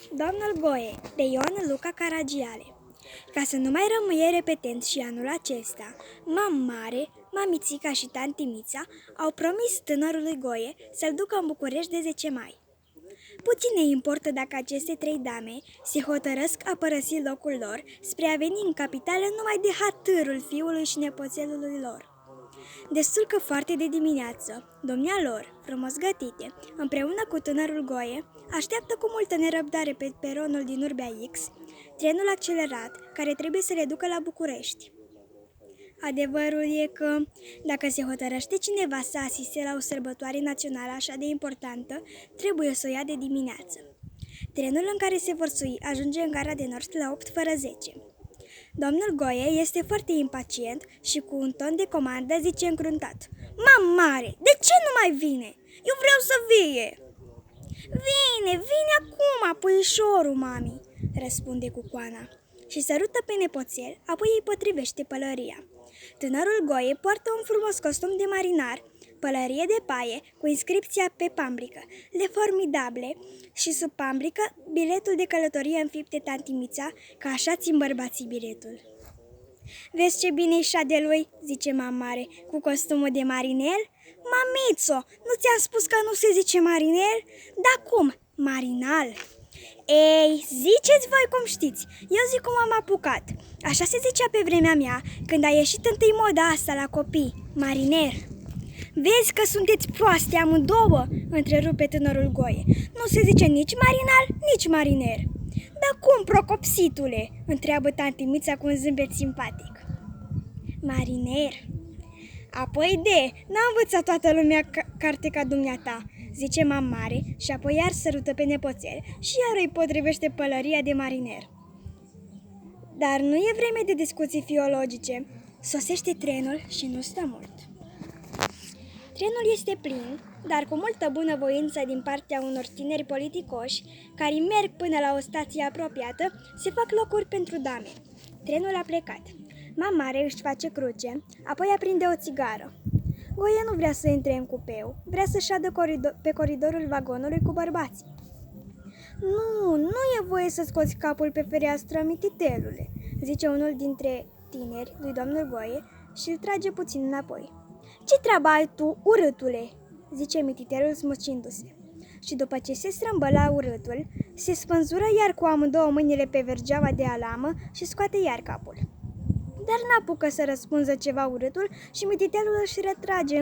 Domnul Goe, de Ion Luca Caragiale. Ca să nu mai rămâie repetent și anul acesta, mare, mamițica și tanti Mița au promis tânărului Goe să-l ducă în București de 10 mai. Puțin ne importă dacă aceste trei dame se hotărăsc a părăsi locul lor spre a veni în capitală numai de hatârul fiului și nepoțelului lor. Destul că foarte de dimineață, domnia lor, frumos gătite, împreună cu tânărul Goe, așteaptă cu multă nerăbdare pe peronul din Urbea X trenul accelerat care trebuie să le ducă la București. Adevărul e că, dacă se hotărăște cineva să asiste la o sărbătoare națională așa de importantă, trebuie să o ia de dimineață. Trenul în care se vor sui ajunge în gara de Nord la 8 fără 10. Domnul Goe este foarte impacient și cu un ton de comandă zice încruntat: Mare, de ce nu mai vine? Eu vreau să vie!" Vine acum, puișorul, mami!" răspunde Cucoana și sărută pe nepoțel, apoi îi potrivește pălăria. Tânărul Goe poartă un frumos costum de marinar, pălărie de paie cu inscripția pe pamblică, le formidable, și sub pamblică biletul de călătorie înfipte tanti Mița, că așa țin bărbații biletul. Vezi ce bine-i șadelui, zice mare, cu costumul de mariner? Mamițo, nu ți-am spus că nu se zice mariner? Dar cum? Marinal. Ei, ziceți voi cum știți, eu zic cum am apucat. Așa se zicea pe vremea mea, când a ieșit întâi moda asta la copii, mariner. Vezi că sunteți proaste amândouă, întrerupe tânărul Goe. Nu se zice nici marinal, nici mariner. Dar cum, procopsitule? Întreabă tanti Mița cu un zâmbet simpatic. Mariner. Apoi n-a învățat toată lumea carte ca dumneata, zice mare și apoi iar sărută pe nepoțel și iar îi potrivește pălăria de mariner. Dar nu e vreme de discuții filologice. Sosește trenul și nu stă mult. Trenul este plin, dar cu multă bunăvoință din partea unor tineri politicoși care merg până la o stație apropiată, se fac locuri pentru dame. Trenul a plecat. Mare își face cruce, apoi aprinde o țigară. Goe nu vrea să intre în cupeu, vrea să șadă pe coridorul vagonului cu bărbații. Nu e voie să scoți capul pe fereastră, mititelule, zice unul dintre tineri lui domnul Goe și îl trage puțin înapoi. Ce treabă ai tu, urâtule? Zice mititelul smucindu-se. Și după ce se strâmbăla urâtul, se spânzură iar cu amândouă mâinile pe vergeaua de alamă și scoate iar capul. Dar n-apucă să răspunză ceva urâtul și mititelul își retrage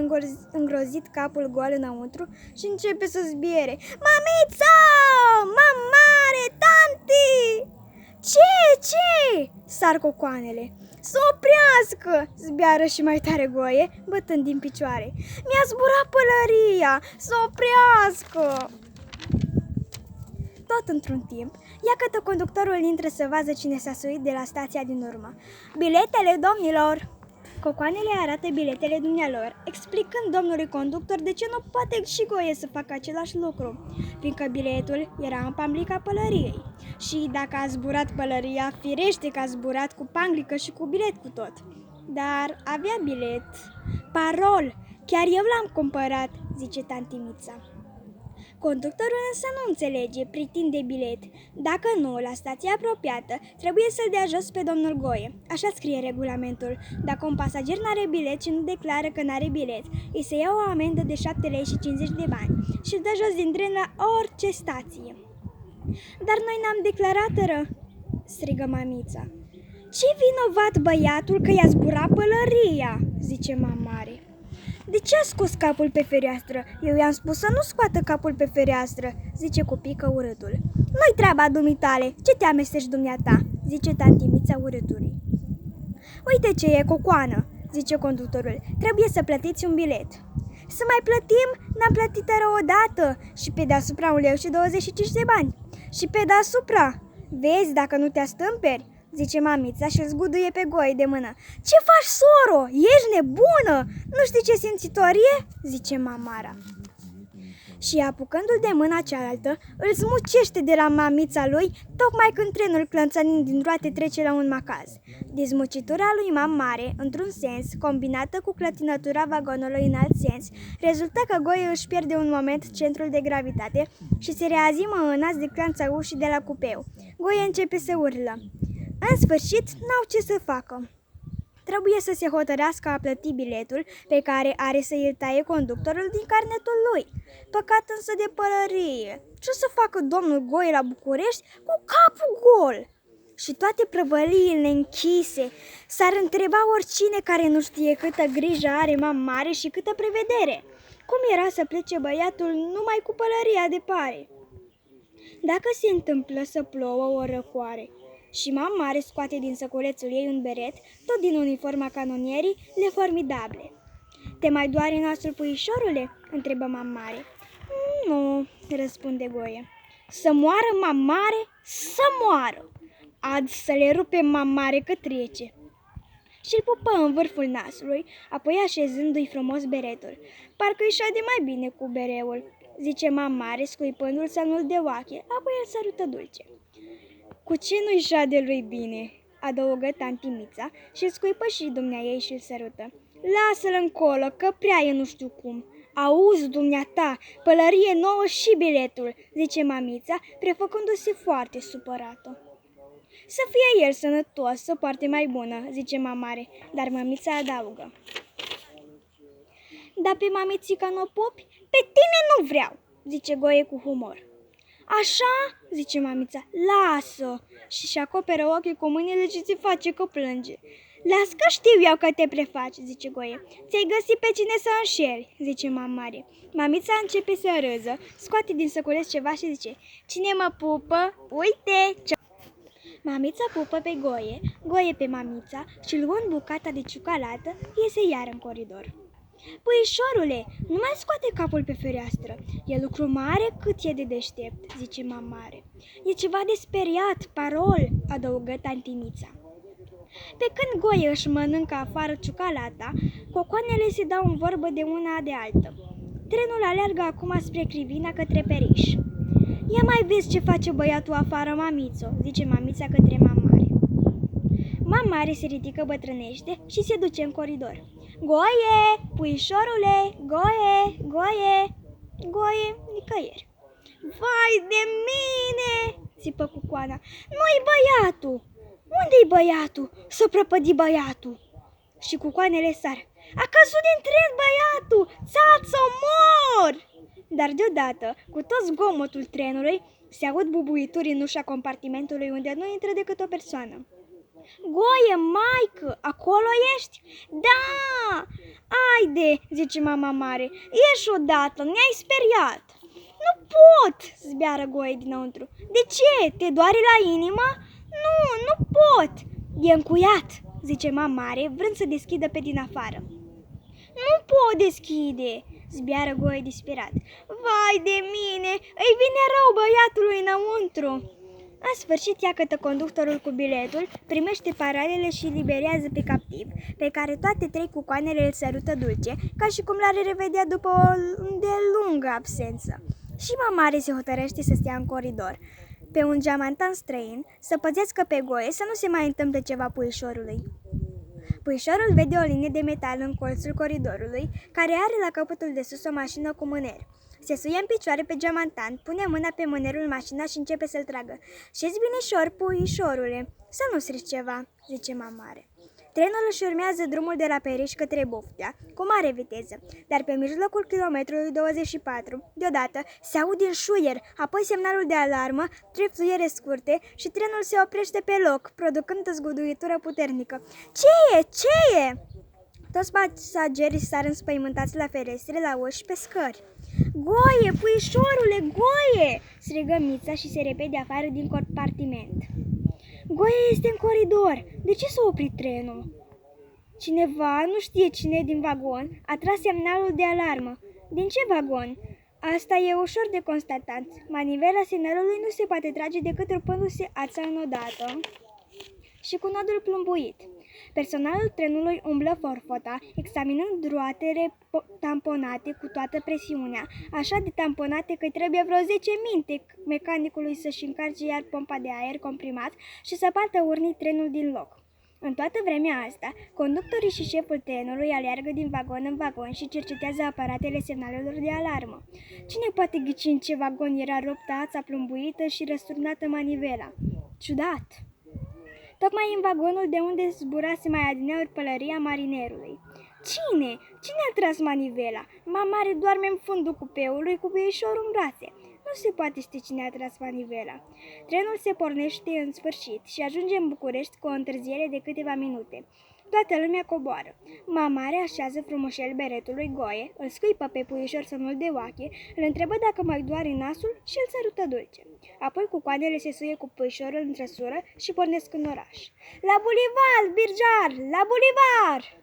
îngrozit capul gol înăuntru și începe să zbiere. Mamița! Mare, tanti! Ce? Sar cocoanele. Să oprească! Zbiară și mai tare Goe, bătând din picioare. Mi-a zburat pălăria! Să oprească! Tot într-un timp, iată conductorul intră să vadă cine s-a suit de la stația din urmă. Biletele, domnilor! Cocoanele arată biletele dumnealor, explicând domnului conductor de ce nu poate și Goe să facă același lucru, fiindcă biletul era în pamblica pălăriei. Și dacă a zburat pălăria, firește că a zburat cu panglică și cu bilet cu tot. Dar avea bilet. Parol! Chiar eu l-am cumpărat, zice tanti Mița. Conductorul însă nu înțelege, pretinde bilet. Dacă nu, la stația apropiată, trebuie să-l dea jos pe domnul Goe. Așa scrie regulamentul. Dacă un pasager n-are bilet și nu declară că n-are bilet, îi se ia o amendă de 7 lei și 50 de bani și îl dă jos din tren la orice stație. Dar noi n-am declarat, strigă mamița. Ce vinovat băiatul că i-a zburat pălăria, zice mare. De ce a scos capul pe fereastră? Eu i-am spus să nu scoată capul pe fereastră, zice cu pică urâtul. Nu-i treaba dumitale, ce te amesteci dumneata, zice tanti Mița urâtului. Uite ce e, cocoană, zice conductorul, trebuie să plătiți un bilet. Să mai plătim? N-am plătit odată și pe deasupra 1,25 lei de bani. Și pe deasupra, vezi dacă nu te astâmperi, zice mamița și îl zguduie pe Goe de mână. Ce faci, soro? Ești nebună? Nu știi ce simțitorie? Zice mamara. și, apucându-l de mâna cealaltă, îl smucește de la mamița lui, tocmai când trenul clănțănind din roate trece la un macaz. Dezmucitura lui Mare, într-un sens, combinată cu clătinătura vagonului în alt sens, rezultă că Goie își pierde un moment centrul de gravitate și se reazimă în nas de clanța ușii de la cupeu. Goie începe să urlă. În sfârșit, n-au ce să facă. Trebuie să se hotărească a plăti biletul pe care are să îl taie conductorul din carnetul lui. Păcat însă de pălărie. Ce să facă domnul Goie la București cu capul gol? Și toate prăvăliile închise. S-ar întreba oricine care nu știe câtă grijă are Mare și câtă prevedere. Cum era să plece băiatul numai cu pălăria de pare? Dacă se întâmplă să plouă o răcoare și Mare scoate din săculețul ei un beret, tot din uniforma canonierii, le formidabile. Te mai doare nasul, puișorule? Întrebă Mare. Nu, răspunde Goie. Să moară Mare? Să moară! Azi să le rupe Mare că trece. Și-l pupă în vârful nasului, apoi așezându-i frumos beretul. Parcă-i șade mai bine cu bereul, zice Mare, scuipându-l să nu-l deoache, apoi îl sărută dulce. Cu ce nu-i șade lui bine? Adăugă tanti Mița și scuipă și dumneaei și-l sărută. Lasă-l încolo, că prea e nu știu cum. Auzi, dumneata, pălărie nouă și biletul, zice mamița, prefăcându-se foarte supărată. Să fie el sănătos, să poarte mai bună, zice Mare, dar mamița adaugă. Dar pe mamițica n-o pupi? Pe tine nu vreau, zice Goie cu humor. Așa, zice mamița, lasă, și acoperă ochii cu mâinile și se face că plânge. Las că știu eu că te prefaci, zice Goie. Ți-ai găsit pe cine să înșeli, zice Mare. Mamița începe să râză, scoate din săculeț ceva și zice, cine mă pupă? Uite! Mamița pupă pe Goie pe mamița și luând bucata de ciocolată, iese iar în coridor. Puișorule, nu mai scoate capul pe fereastră. E lucru mare cât e de deștept, zice Mare. E ceva de speriat, parol, adăugă tantimița. Pe când Goie își mănâncă afară ciocolata, cocoanele se dau în vorbă de una de altă. Trenul aleargă acum spre Crivina către Periș. Ia mai vezi ce face băiatul afară, mamițo, zice mamița către Mare. Mare se ridică bătrânește și se duce în coridor. Goie, puișorule, Goie, nicăieri. Vai de mine, țipă cucoana, nu-i băiatul. Unde-i băiatul? S-o prăpădi băiatul. Și cucoanele sar. A căzut din tren băiatul, țață, mor! Dar deodată, cu tot zgomotul trenului, se aud bubuituri în ușa compartimentului unde nu intră decât o persoană. Goie, maică, acolo ești? Da! Haide, zice Mare, ieși odată, ne-ai speriat. Nu pot, zbeară Goie dinăuntru. De ce? Te doare la inimă? Nu pot. E încuiat, zice Mare, vrând să deschidă pe din afară. Nu pot deschide, zbiară Goie disperat. Vai de mine, îi vine rău băiatului înăuntru. În sfârșit iacătă conductorul cu biletul, primește paralele și liberează pe captiv, pe care toate trei cucoanele îl sărută dulce, ca și cum l-ar revedea după o îndelungă absență. Și Mare se hotărăște să stea în coridor, pe un geamantan străin, să păzească pe Goie să nu se mai întâmple ceva puișorului. Puișorul vede o linie de metal în colțul coridorului, care are la capătul de sus o mașină cu mâner. Se suie în picioare pe geamantan, pune mâna pe mânerul mașina și începe să-l tragă. Șezi binișor, puișorule, să nu strici ceva, zice Mare. Trenul își urmează drumul de la Periș către Boftea, cu mare viteză, dar pe mijlocul kilometrului 24, deodată, se aude în șuier, apoi semnalul de alarmă, trei fluiere scurte și trenul se oprește pe loc, producând o zguduitură puternică. Ce e? Toți pasagerii sar înspăimântați la ferestre, la uși, pe scări. Goie, puișorule, Goie! Strigă Mița și se repede afară din compartiment. Goie este în coridor. De ce s-a oprit trenul? Cineva, nu știe cine din vagon, a tras semnalul de alarmă. Din ce vagon? Asta e ușor de constatat. Manivela semnalului nu se poate trage decât rupându-se ața înodată și cu nodul plumbuit. Personalul trenului umblă forfota, examinând roatele tamponate cu toată presiunea, așa de tamponate că trebuie vreo 10 minte mecanicului să-și încarce iar pompa de aer comprimat și să poată urni trenul din loc. În toată vremea asta, conductorii și șeful trenului aleargă din vagon în vagon și cercetează aparatele semnalelor de alarmă. Cine poate ghici în ce vagon era ruptă ața plumbuită și răsturnată manivela? Ciudat! Tocmai în vagonul de unde zburase mai adineauri pălăria marinerului. Cine? Cine a tras manivela? Mama mare doarme în fundul cupeului cu puișorul în brațe. Nu se poate ști cine a tras manivela. Trenul se pornește în sfârșit și ajunge în București cu o întârziere de câteva minute. Toată lumea coboară. Mama mare așează frumușel beretul lui Goie, îl scuipă pe puișor să-nu-l deoache, îl întrebă dacă mai doare nasul și îl sărută dulce. Apoi cu coadele se suie cu puișorul în trăsură și pornesc în oraș. La bulivar, Birjar! La bulivar!